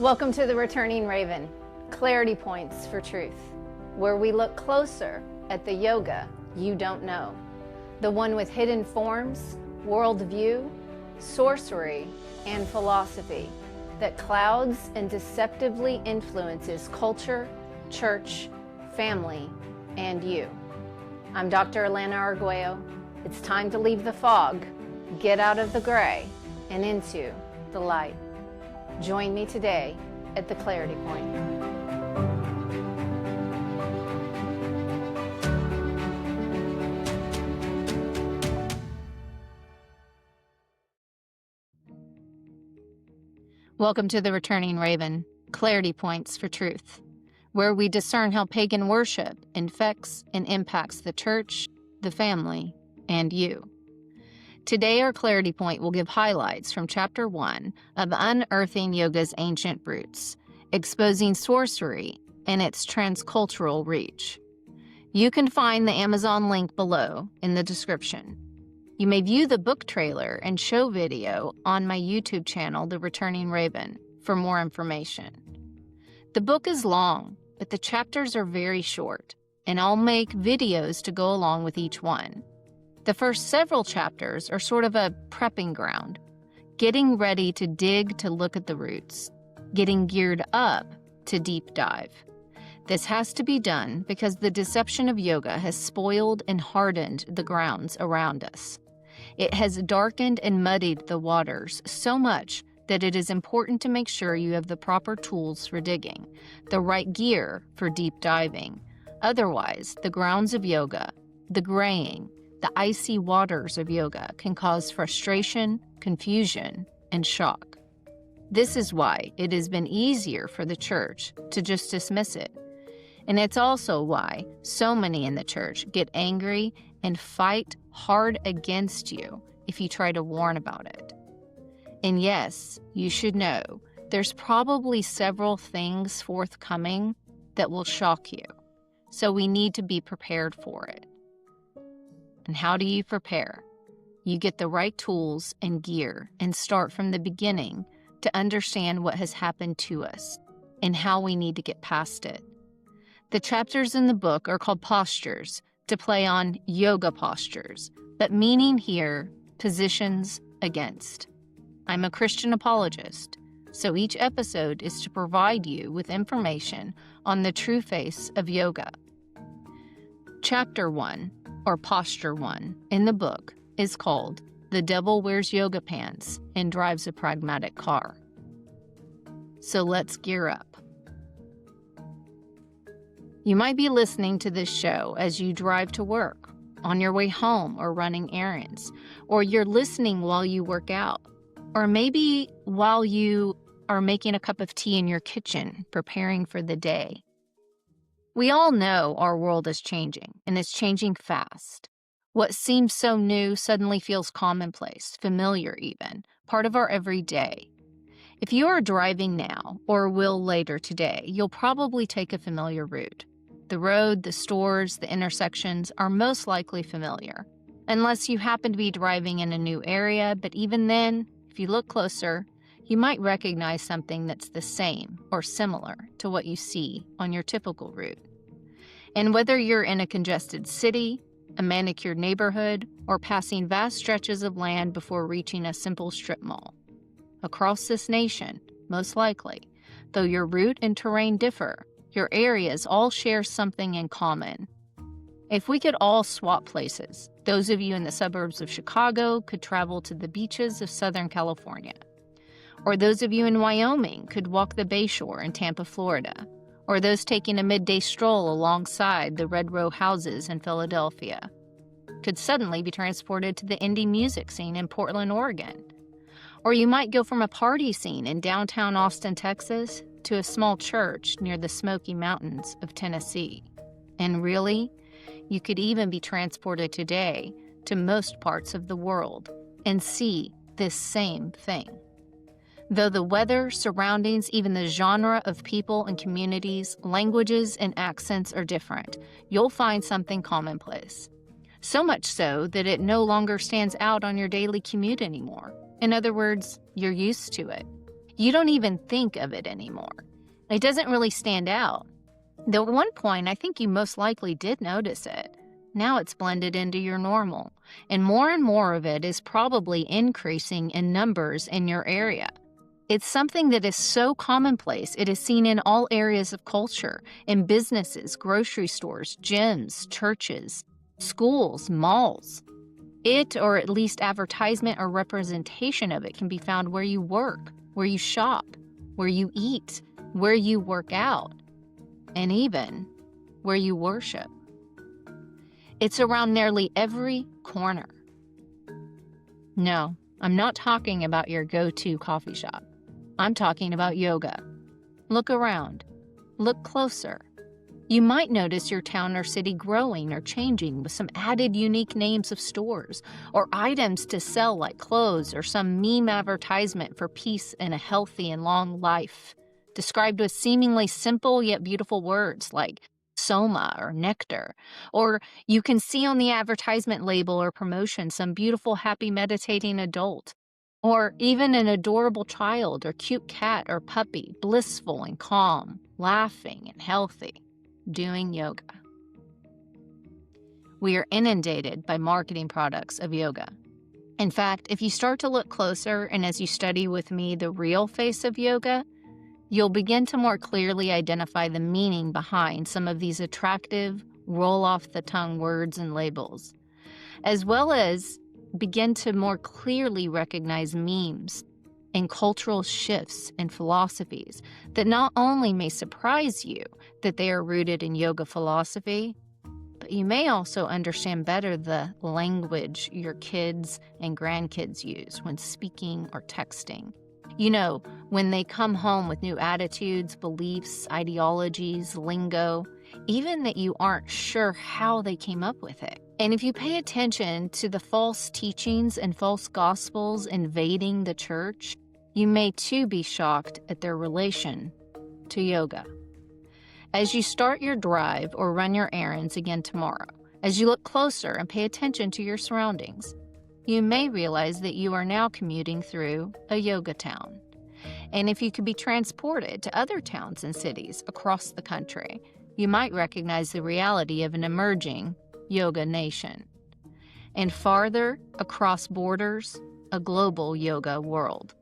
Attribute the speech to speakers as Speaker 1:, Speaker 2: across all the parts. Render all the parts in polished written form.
Speaker 1: Welcome to the Returning Raven, Clarity Points for Truth, where we look closer at the yoga you don't know, the one with hidden forms, worldview, sorcery, and philosophy that clouds and deceptively influences culture, church, family, and you. I'm Dr. Alana Arguello. It's time to leave the fog, get out of the gray, and into the light. Join me today at the Clarity Point. Welcome to the Returning Raven, Clarity Points for Truth, where we discern how pagan worship infects and impacts the church, the family, and you. Today, our Clarity Point will give highlights from Chapter 1 of Unearthing Yoga's Ancient Roots, Exposing Sorcery and its Transcultural Reach. You can find the Amazon link below in the description. You may view the book trailer and show video on my YouTube channel, The Returning Raven, for more information. The book is long, but the chapters are very short, and I'll make videos to go along with each one. The first several chapters are sort of a prepping ground, getting ready to dig to look at the roots, getting geared up to deep dive. This has to be done because the deception of yoga has spoiled and hardened the grounds around us. It has darkened and muddied the waters so much that it is important to make sure you have the proper tools for digging, the right gear for deep diving. Otherwise, the grounds of yoga, the graying, the icy waters of yoga can cause frustration, confusion, and shock. This is why it has been easier for the church to just dismiss it. And it's also why so many in the church get angry and fight hard against you if you try to warn about it. And yes, you should know, there's probably several things forthcoming that will shock you. So we need to be prepared for it. And how do you prepare? You get the right tools and gear and start from the beginning to understand what has happened to us and how we need to get past it. The chapters in the book are called postures to play on yoga postures, but meaning here, positions against. I'm a Christian apologist, so each episode is to provide you with information on the true face of yoga. Chapter 1, or Posture 1, in the book is called The Devil Wears Yoga Pants and Drives a Pragmatic Car. So let's gear up. You might be listening to this show as you drive to work, on your way home or running errands, or you're listening while you work out, or maybe while you are making a cup of tea in your kitchen, preparing for the day. We all know our world is changing, and it's changing fast. What seems so new suddenly feels commonplace, familiar even, part of our everyday. If you are driving now, or will later today, you'll probably take a familiar route. The road, the stores, the intersections are most likely familiar, unless you happen to be driving in a new area, but even then, if you look closer, you might recognize something that's the same or similar to what you see on your typical route. And whether you're in a congested city, a manicured neighborhood, or passing vast stretches of land before reaching a simple strip mall, across this nation, most likely, though your route and terrain differ, your areas all share something in common. If we could all swap places, those of you in the suburbs of Chicago could travel to the beaches of Southern California. Or those of you in Wyoming could walk the Bayshore in Tampa, Florida. Or those taking a midday stroll alongside the red row houses in Philadelphia could suddenly be transported to the indie music scene in Portland, Oregon. Or you might go from a party scene in downtown Austin, Texas, to a small church near the Smoky Mountains of Tennessee. And really, you could even be transported today to most parts of the world and see this same thing. Though the weather, surroundings, even the genre of people and communities, languages, and accents are different, you'll find something commonplace. So much so that it no longer stands out on your daily commute anymore. In other words, you're used to it. You don't even think of it anymore. It doesn't really stand out. Though at one point, I think you most likely did notice it. Now it's blended into your normal, and more of it is probably increasing in numbers in your area. It's something that is so commonplace, it is seen in all areas of culture, in businesses, grocery stores, gyms, churches, schools, malls. It, or at least advertisement or representation of it, can be found where you work, where you shop, where you eat, where you work out, and even where you worship. It's around nearly every corner. No, I'm not talking about your go-to coffee shop. I'm talking about yoga. Look around. Look closer. You might notice your town or city growing or changing with some added unique names of stores or items to sell like clothes or some meme advertisement for peace and a healthy and long life, described with seemingly simple yet beautiful words like soma or nectar. Or you can see on the advertisement label or promotion some beautiful, happy, meditating adult. Or even an adorable child or cute cat or puppy, blissful and calm, laughing and healthy, doing yoga. We are inundated by marketing products of yoga. In fact, if you start to look closer and as you study with me the real face of yoga, you'll begin to more clearly identify the meaning behind some of these attractive, roll-off-the-tongue words and labels, as well as begin to more clearly recognize memes and cultural shifts and philosophies that not only may surprise you that they are rooted in yoga philosophy, but you may also understand better the language your kids and grandkids use when speaking or texting. You know, when they come home with new attitudes, beliefs, ideologies, lingo, even that you aren't sure how they came up with it. And if you pay attention to the false teachings and false gospels invading the church, you may too be shocked at their relation to yoga. As you start your drive or run your errands again tomorrow, as you look closer and pay attention to your surroundings, you may realize that you are now commuting through a yoga town. And if you could be transported to other towns and cities across the country, you might recognize the reality of an emerging yoga nation. And farther across borders, a global yoga world.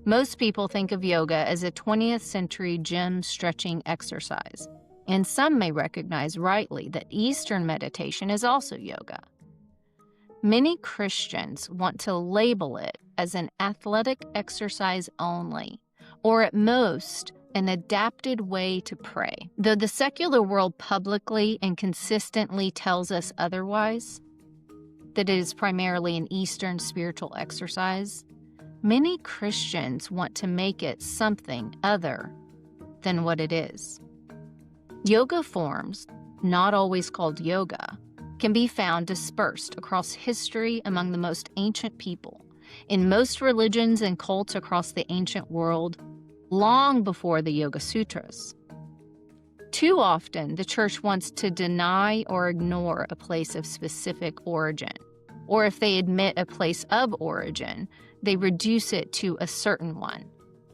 Speaker 1: Most people think of yoga as a 20th century gym stretching exercise, and some may recognize rightly that Eastern meditation is also yoga. Many Christians want to label it as an athletic exercise only, or at most, an adapted way to pray. Though the secular world publicly and consistently tells us otherwise, that it is primarily an Eastern spiritual exercise, many Christians want to make it something other than what it is. Yoga forms, not always called yoga, can be found dispersed across history among the most ancient people, in most religions and cults across the ancient world, long before the Yoga Sutras. Too often, the church wants to deny or ignore a place of specific origin, or if they admit a place of origin, they reduce it to a certain one.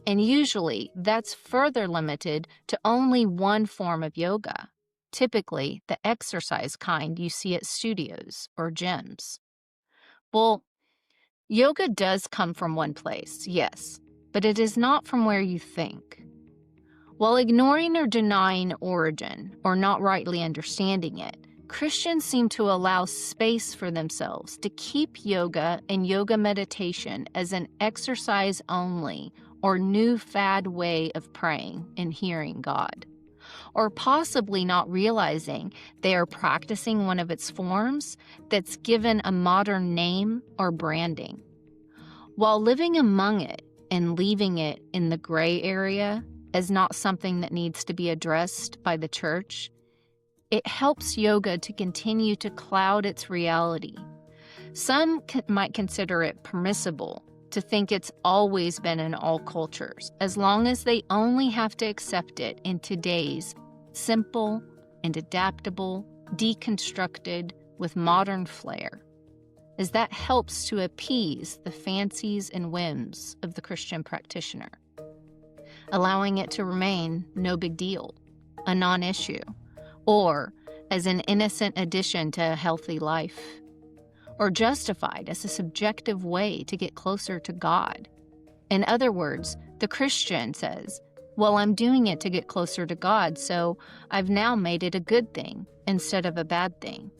Speaker 1: And usually, that's further limited to only one form of yoga, typically the exercise kind you see at studios or gyms. Well, yoga does come from one place, yes, but it is not from where you think. While ignoring or denying origin, or not rightly understanding it, Christians seem to allow space for themselves to keep yoga and yoga meditation as an exercise only or new fad way of praying and hearing God, or possibly not realizing they are practicing one of its forms that's given a modern name or branding. While living among it and leaving it in the gray area as not something that needs to be addressed by the church, it helps yoga to continue to cloud its reality. Some might consider it permissible to think it's always been in all cultures, as long as they only have to accept it in today's simple and adaptable, deconstructed with modern flair, as that helps to appease the fancies and whims of the Christian practitioner. allowing it to remain no big deal, a non-issue, or as an innocent addition to a healthy life, or justified as a subjective way to get closer to God. In other words, the Christian says, well, I'm doing it to get closer to God, so I've now made it a good thing instead of a bad thing.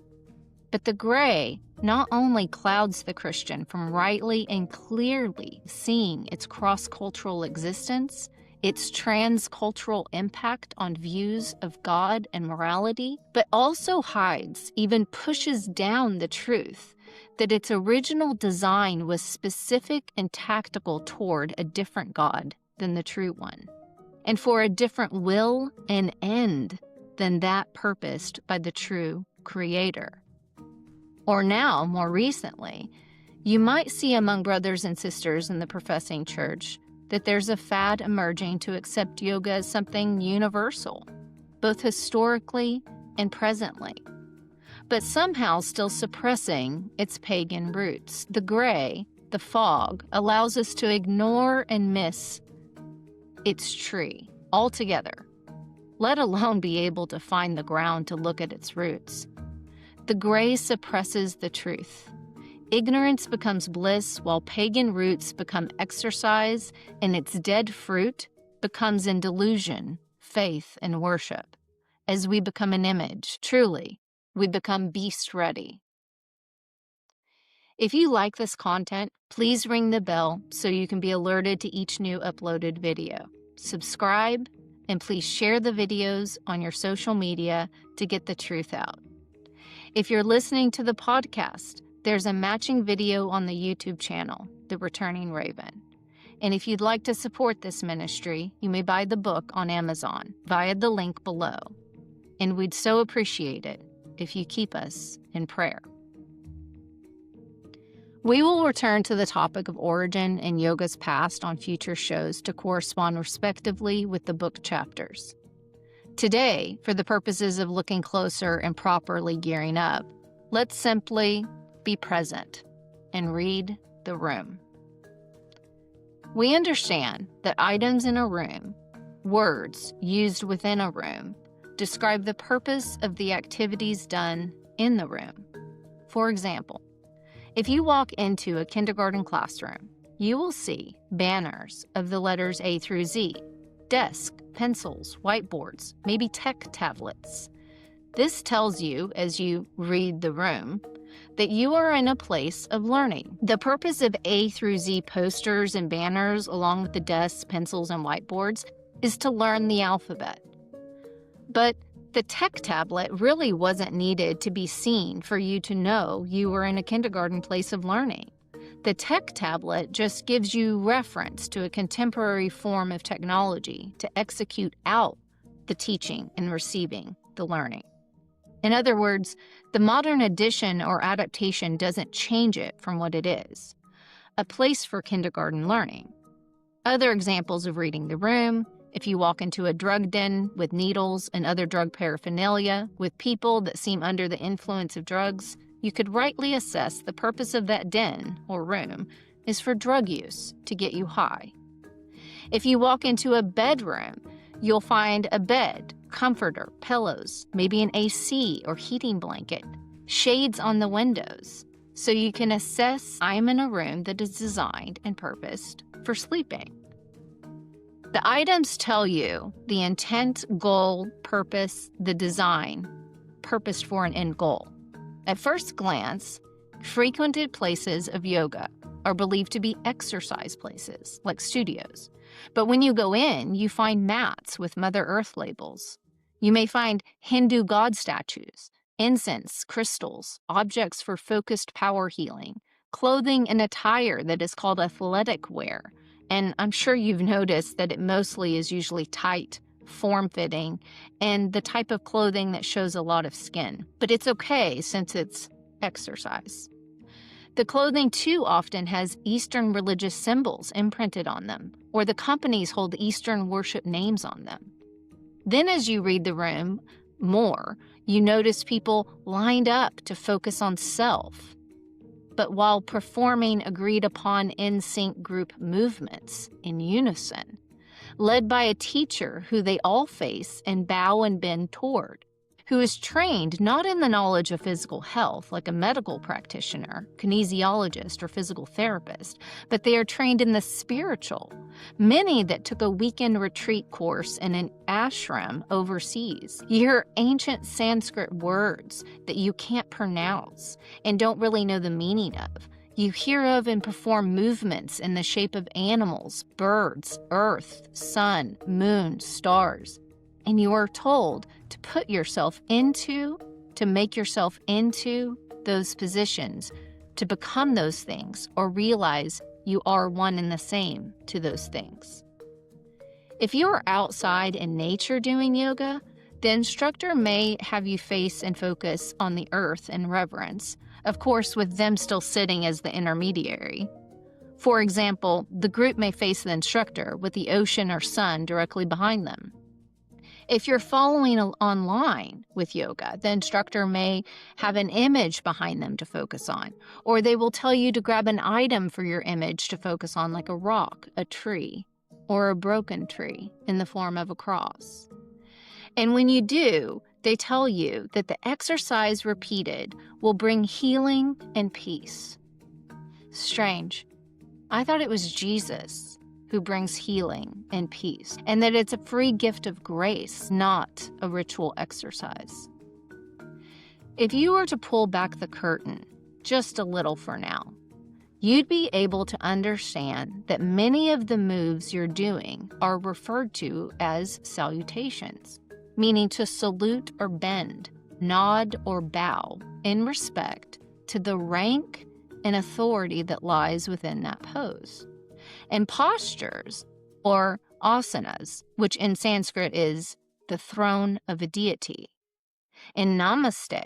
Speaker 1: But the gray not only clouds the Christian from rightly and clearly seeing its cross-cultural existence, its transcultural impact on views of God and morality, but also hides, even pushes down the truth that its original design was specific and tactical toward a different God than the true one, and for a different will and end than that purposed by the true Creator. Or now, more recently, you might see among brothers and sisters in the professing church that there's a fad emerging to accept yoga as something universal, both historically and presently, but somehow still suppressing its pagan roots. The gray, the fog, allows us to ignore and miss its tree altogether, let alone be able to find the ground to look at its roots. The gray suppresses the truth. Ignorance becomes bliss while pagan roots become exercise, and its dead fruit becomes in delusion, faith, and worship. As we become an image, truly, we become beast ready. If you like this content, please ring the bell so you can be alerted to each new uploaded video. Subscribe, and please share the videos on your social media to get the truth out. If you're listening to the podcast, there's a matching video on the YouTube channel, The Returning Raven. And if you'd like to support this ministry, you may buy the book on Amazon via the link below. And we'd so appreciate it if you keep us in prayer. We will return to the topic of origin and yoga's past on future shows to correspond respectively with the book chapters. Today, for the purposes of looking closer and properly gearing up, let's simply be present and read the room. We understand that items in a room, words used within a room, describe the purpose of the activities done in the room. For example, if you walk into a kindergarten classroom, you will see banners of the letters A through Z, desks, pencils, whiteboards, maybe tech tablets. This tells you, as you read the room, that you are in a place of learning. The purpose of A through Z posters and banners, along with the desks, pencils, and whiteboards, is to learn the alphabet. But the tech tablet really wasn't needed to be seen for you to know you were in a kindergarten place of learning. The tech tablet just gives you reference to a contemporary form of technology to execute out the teaching and receiving the learning. In other words, the modern addition or adaptation doesn't change it from what it is, a place for kindergarten learning. Other examples of reading the room: if you walk into a drug den with needles and other drug paraphernalia with people that seem under the influence of drugs, you could rightly assess the purpose of that den or room is for drug use to get you high. If you walk into a bedroom, you'll find a bed, comforter, pillows, maybe an AC or heating blanket, shades on the windows, so you can assess I'm in a room that is designed and purposed for sleeping. The items tell you the intent, goal, purpose, the design, purposed for an end goal. At first glance, frequented places of yoga are believed to be exercise places, like studios. But when you go in, you find mats with Mother Earth labels. You may find Hindu god statues, incense, crystals, objects for focused power healing, clothing and attire that is called athletic wear. And I'm sure you've noticed that it mostly is usually tight, form-fitting, and the type of clothing that shows a lot of skin. But it's okay since it's exercise. The clothing too often has Eastern religious symbols imprinted on them, or the companies hold Eastern worship names on them. Then as you read the room more, you notice people lined up to focus on self, but while performing agreed-upon in-sync group movements in unison, led by a teacher who they all face and bow and bend toward, who is trained not in the knowledge of physical health like a medical practitioner, kinesiologist, or physical therapist, but they are trained in the spiritual. Many that took a weekend retreat course in an ashram overseas. You hear ancient Sanskrit words that you can't pronounce and don't really know the meaning of. You hear of and perform movements in the shape of animals, birds, earth, sun, moon, stars. And you are told to put yourself into, to make yourself into those positions, to become those things, or realize you are one and the same to those things. If you are outside in nature doing yoga, the instructor may have you face and focus on the earth in reverence, of course with them still sitting as the intermediary. For example, the group may face the instructor with the ocean or sun directly behind them. If you're following online with yoga, the instructor may have an image behind them to focus on, or they will tell you to grab an item for your image to focus on, like a rock, a tree, or a broken tree in the form of a cross. And when you do, they tell you that the exercise repeated will bring healing and peace. Strange. I thought it was Jesus who brings healing and peace, and that it's a free gift of grace, not a ritual exercise. If you were to pull back the curtain just a little for now, you'd be able to understand that many of the moves you're doing are referred to as salutations, meaning to salute or bend, nod or bow in respect to the rank and authority that lies within that pose. And postures, or asanas, which in Sanskrit is the throne of a deity. In namaste,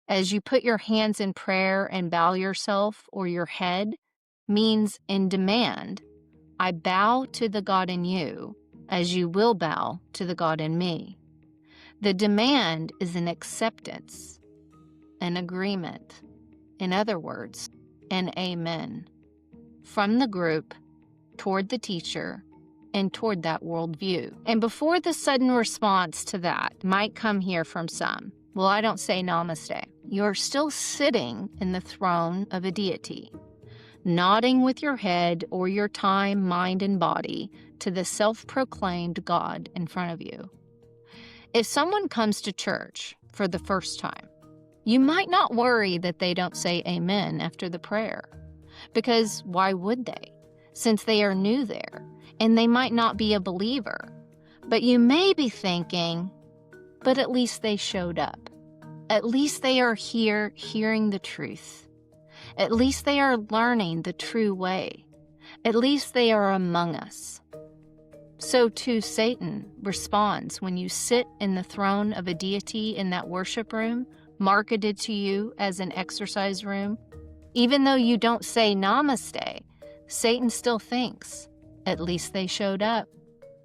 Speaker 1: as you put your hands in prayer and bow yourself or your head, means in demand, I bow to the God in you as you will bow to the God in me. The demand is an acceptance, an agreement, in other words, an amen, from the group toward the teacher and toward that worldview. And before the sudden response to that might come here from some, well, I don't say namaste. You're still sitting in the throne of a deity, nodding with your head or your time, mind, and body to the self-proclaimed God in front of you. If someone comes to church for the first time, you might not worry that they don't say amen after the prayer, because why would they? Since they are new there, and they might not be a believer. But you may be thinking, but at least they showed up. At least they are here hearing the truth. At least they are learning the true way. At least they are among us. So too Satan responds when you sit in the throne of a deity in that worship room, marketed to you as an exercise room. Even though you don't say namaste, Satan still thinks, at least they showed up.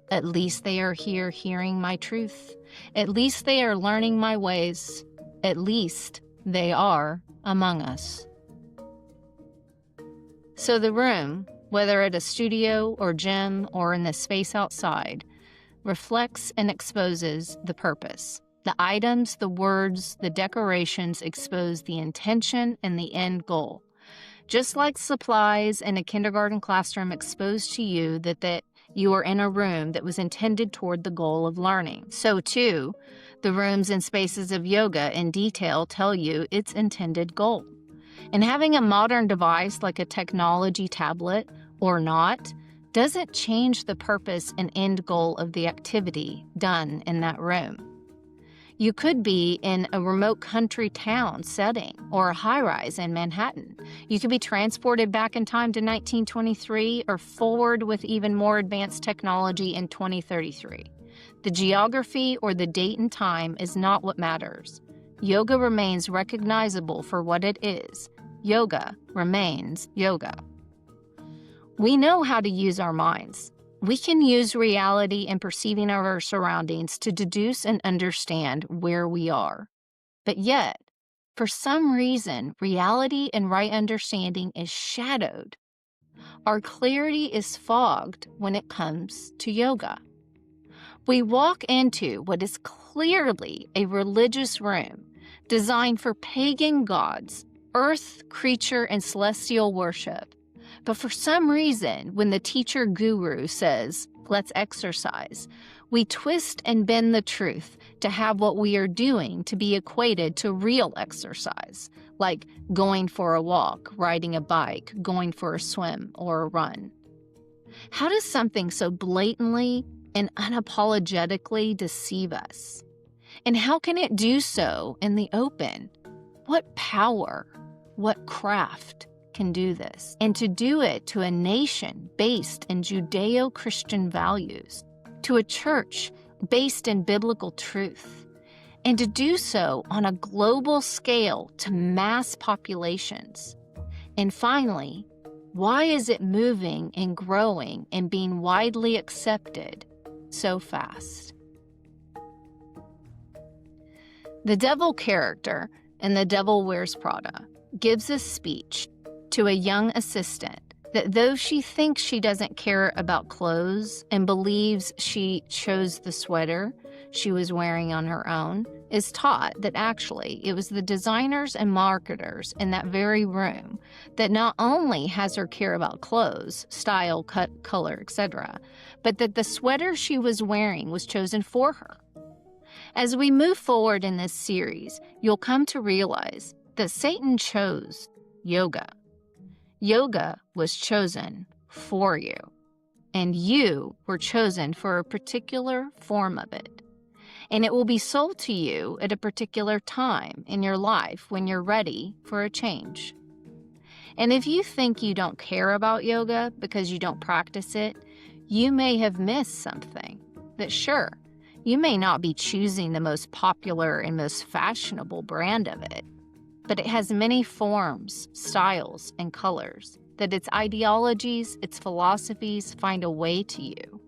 Speaker 1: At least they are here hearing my truth. At least they are learning my ways. At least they are among us. So the room, whether at a studio or gym or in the space outside, reflects and exposes the purpose. The items, the words, the decorations expose the intention and the end goal. Just like supplies in a kindergarten classroom expose to you that you are in a room that was intended toward the goal of learning, so too, the rooms and spaces of yoga in detail tell you its intended goal. And having a modern device like a technology tablet or not doesn't change the purpose and end goal of the activity done in that room. You could be in a remote country town setting or a high-rise in Manhattan. You could be transported back in time to 1923 or forward with even more advanced technology in 2033. The geography or the date and time is not what matters. Yoga remains recognizable for what it is. Yoga remains yoga. We know how to use our minds. We can use reality and perceiving of our surroundings to deduce and understand where we are. But yet, for some reason, reality and right understanding is shadowed. Our clarity is fogged when it comes to yoga. We walk into what is clearly a religious room designed for pagan gods, earth, creature, and celestial worship. But for some reason, when the teacher guru says, "Let's exercise," we twist and bend the truth to have what we are doing to be equated to real exercise, like going for a walk, riding a bike, going for a swim, or a run. How does something so blatantly and unapologetically deceive us? And how can it do so in the open? What power, what craft can do this? And to do it to a nation based in Judeo-Christian values, to a church based in biblical truth, and to do so on a global scale to mass populations. And finally, why is it moving and growing and being widely accepted so fast? The devil character in The Devil Wears Prada gives a speech to a young assistant that though she thinks she doesn't care about clothes and believes she chose the sweater she was wearing on her own, is taught that actually it was the designers and marketers in that very room that not only has her care about clothes, style, cut, color, etc., but that the sweater she was wearing was chosen for her. As we move forward in this series, you'll come to realize that Satan chose yoga. Yoga was chosen for you, and you were chosen for a particular form of it. And it will be sold to you at a particular time in your life when you're ready for a change. And if you think you don't care about yoga because you don't practice it, you may have missed something. That sure, you may not be choosing the most popular and most fashionable brand of it, but it has many forms, styles, and colors, that its ideologies, its philosophies find a way to you,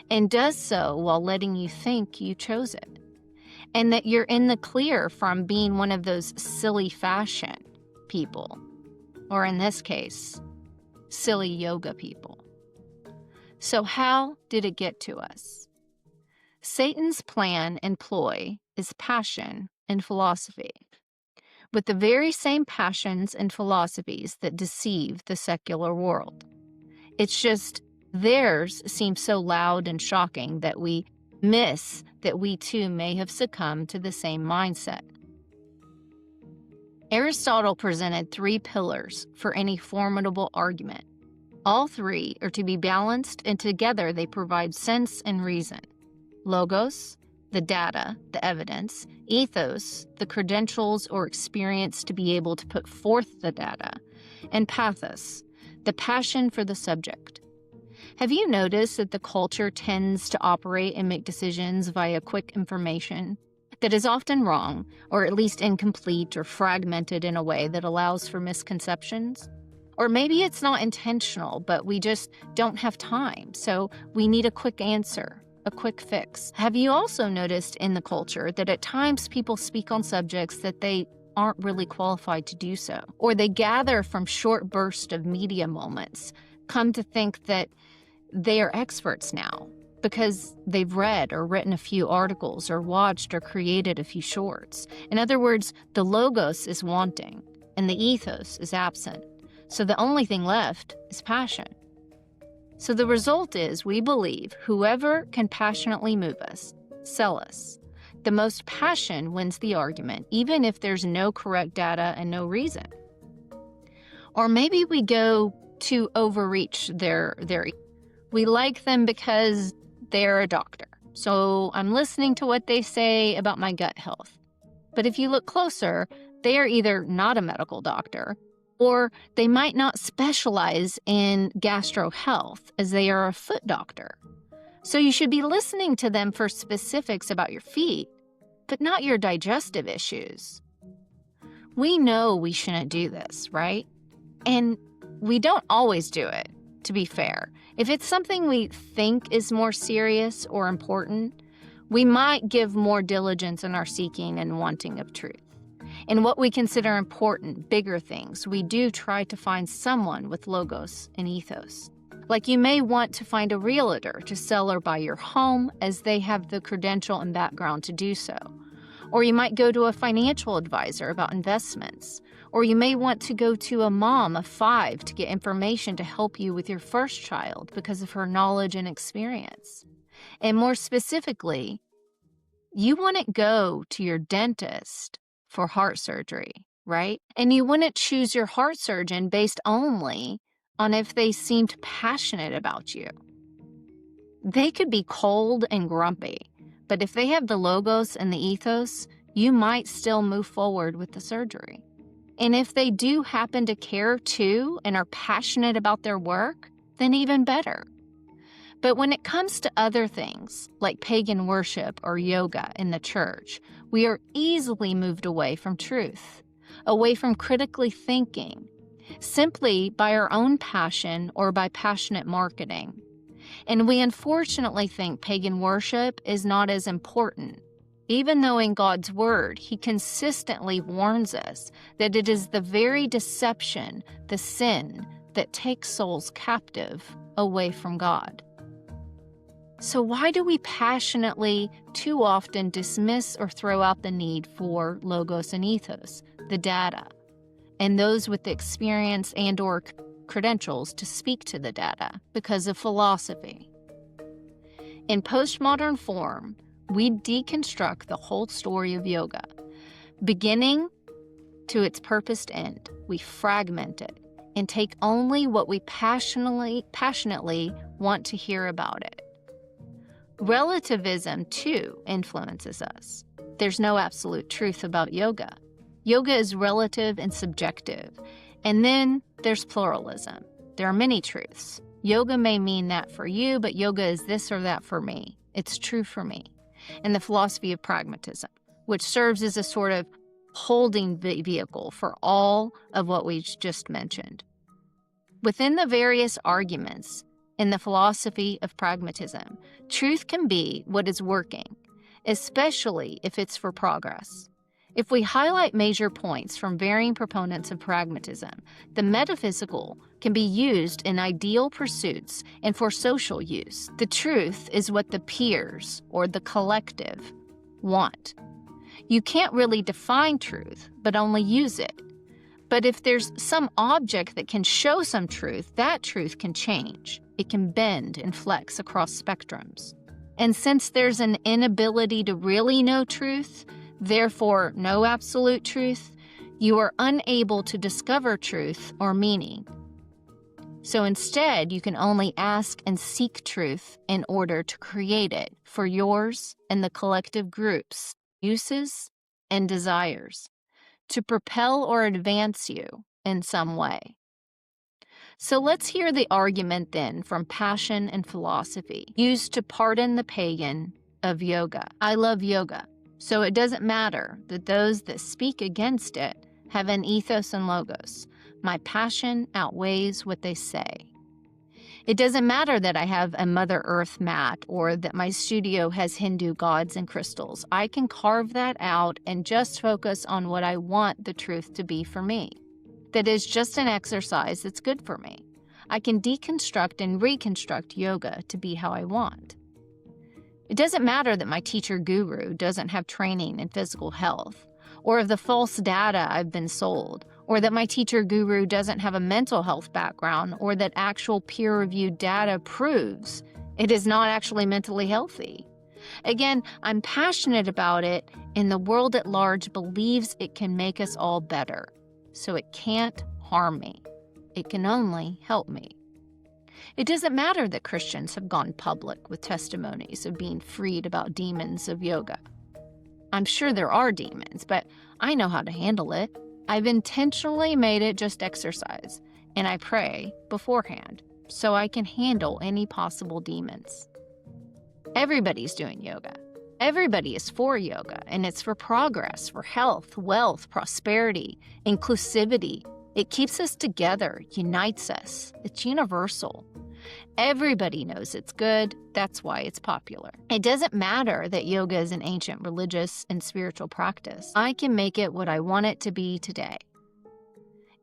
Speaker 1: and does so while letting you think you chose it, and that you're in the clear from being one of those silly fashion people, or in this case, silly yoga people. So how did it get to us? Satan's plan and ploy is passion and philosophy, with the very same passions and philosophies that deceive the secular world. It's just theirs seems so loud and shocking that we miss that we too may have succumbed to the same mindset. Aristotle presented 3 pillars for any formidable argument. All 3 are to be balanced, and together they provide sense and reason. Logos, the data, the evidence; ethos, the credentials or experience to be able to put forth the data; and pathos, the passion for the subject. Have you noticed that the culture tends to operate and make decisions via quick information that is often wrong, or at least incomplete or fragmented in a way that allows for misconceptions? Or maybe it's not intentional, but we just don't have time, so we need a quick answer, a quick fix. Have you also noticed in the culture that at times people speak on subjects that they aren't really qualified to do so, or they gather from short bursts of media moments, come to think that they are experts now because they've read or written a few articles or watched or created a few shorts? In other words, the logos is wanting and the ethos is absent. So the only thing left is passion. So the result is we believe whoever can passionately move us, sell us. The most passion wins the argument, even if there's no correct data and no reason. Or maybe we go to overreach we like them because they're a doctor. So I'm listening to what they say about my gut health. But if you look closer, they are either not a medical doctor, or they might not specialize in gastro health as they are a foot doctor. So you should be listening to them for specifics about your feet, but not your digestive issues. We know we shouldn't do this, right? And we don't always do it, to be fair. If it's something we think is more serious or important, we might give more diligence in our seeking and wanting of truth. In what we consider important, bigger things, we do try to find someone with logos and ethos. Like you may want to find a realtor to sell or buy your home as they have the credential and background to do so. Or you might go to a financial advisor about investments. Or you may want to go to a mom of 5 to get information to help you with your first child because of her knowledge and experience. And more specifically, you wouldn't go to your dentist for heart surgery, right? And you wouldn't choose your heart surgeon based only on if they seemed passionate about you. They could be cold and grumpy, but if they have the logos and the ethos, you might still move forward with the surgery. And if they do happen to care too and are passionate about their work, then even better. But when it comes to other things, like pagan worship or yoga in the church, we are easily moved away from truth, away from critically thinking, simply by our own passion or by passionate marketing. And we unfortunately think pagan worship is not as important, even though in God's Word, He consistently warns us that it is the very deception, the sin, that takes souls captive away from God. So why do we passionately, too often, dismiss or throw out the need for logos and ethos, the data, and those with the experience and/or credentials to speak to the data because of philosophy? In postmodern form, we deconstruct the whole story of yoga, beginning to its purposed end. We fragment it and take only what we passionately want to hear about it. Relativism, too, influences us. There's no absolute truth about yoga. Yoga is relative and subjective. And then there's pluralism. There are many truths. Yoga may mean that for you, but yoga is this or that for me. It's true for me. And the philosophy of pragmatism, which serves as a sort of holding vehicle for all of what we just mentioned. Within the various arguments in the philosophy of pragmatism, truth can be what is working, especially if it's for progress. If we highlight major points from varying proponents of pragmatism, the metaphysical can be used in ideal pursuits and for social use. The truth is what the peers, or the collective, want. You can't really define truth, but only use it. But if there's some object that can show some truth, that truth can change. It can bend and flex across spectrums. And since there's an inability to really know truth, therefore no absolute truth, you are unable to discover truth or meaning. So instead, you can only ask and seek truth in order to create it for yours and the collective group's uses and desires, to propel or advance you in some way. So let's hear the argument then from passion and philosophy, used to pardon the pagan of yoga. I love yoga, so it doesn't matter that those that speak against it have an ethos and logos. My passion outweighs what they say. It doesn't matter that I have a Mother Earth mat or that my studio has Hindu gods and crystals. I can carve that out and just focus on what I want the truth to be for me. That is just an exercise that's good for me. I can deconstruct and reconstruct yoga to be how I want. It doesn't matter that my teacher guru doesn't have training in physical health, or of the false data I've been sold, or that my teacher guru doesn't have a mental health background, or that actual peer-reviewed data proves it is not actually mentally healthy. Again, I'm passionate about it, and the world at large believes it can make us all better. So it can't harm me. It can only help me. It doesn't matter that Christians have gone public with testimonies of being freed about demons of yoga. I'm sure there are demons, but I know how to handle it. I've intentionally made it just exercise, and I pray beforehand so I can handle any possible demons. Everybody's doing yoga. Everybody is for yoga, and it's for progress, for health, wealth, prosperity, inclusivity. It keeps us together, unites us. It's universal. Everybody knows it's good. That's why it's popular. It doesn't matter that yoga is an ancient religious and spiritual practice. I can make it what I want it to be today.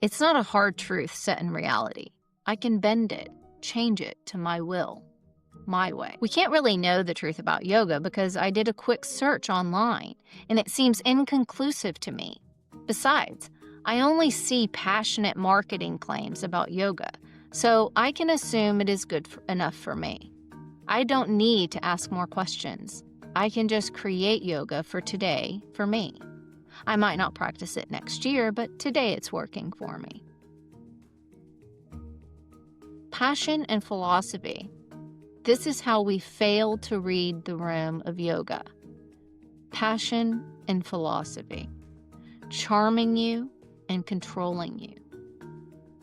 Speaker 1: It's not a hard truth set in reality. I can bend it. change it to my will, my way. We can't really know the truth about yoga because I did a quick search online, and it seems inconclusive to me. Besides, I only see passionate marketing claims about yoga, so I can assume it is good enough for me. I don't need to ask more questions. I can just create yoga for today for me. I might not practice it next year, but today it's working for me. Passion and philosophy. This is how we fail to read the room of yoga. Passion and philosophy. Charming you and controlling you.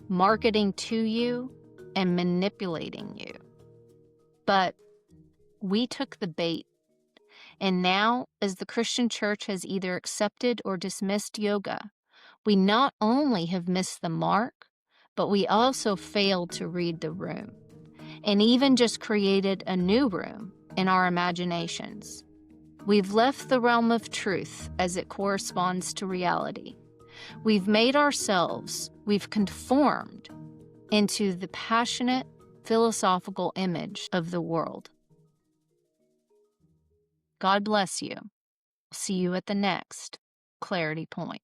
Speaker 1: Marketing to you and manipulating you. But we took the bait. And now, as the Christian church has either accepted or dismissed yoga, we not only have missed the mark, but we also failed to read the room, and even just created a new room in our imaginations. We've left the realm of truth as it corresponds to reality. We've conformed into the passionate, philosophical image of the world. God bless you. See you at the next Clarity Point.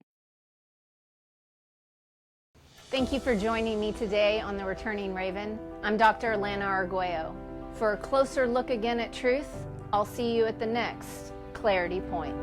Speaker 1: Thank you for joining me today on The Returning Raven. I'm Dr. Alana Arguello. For a closer look again at truth, I'll see you at the next Clarity Point.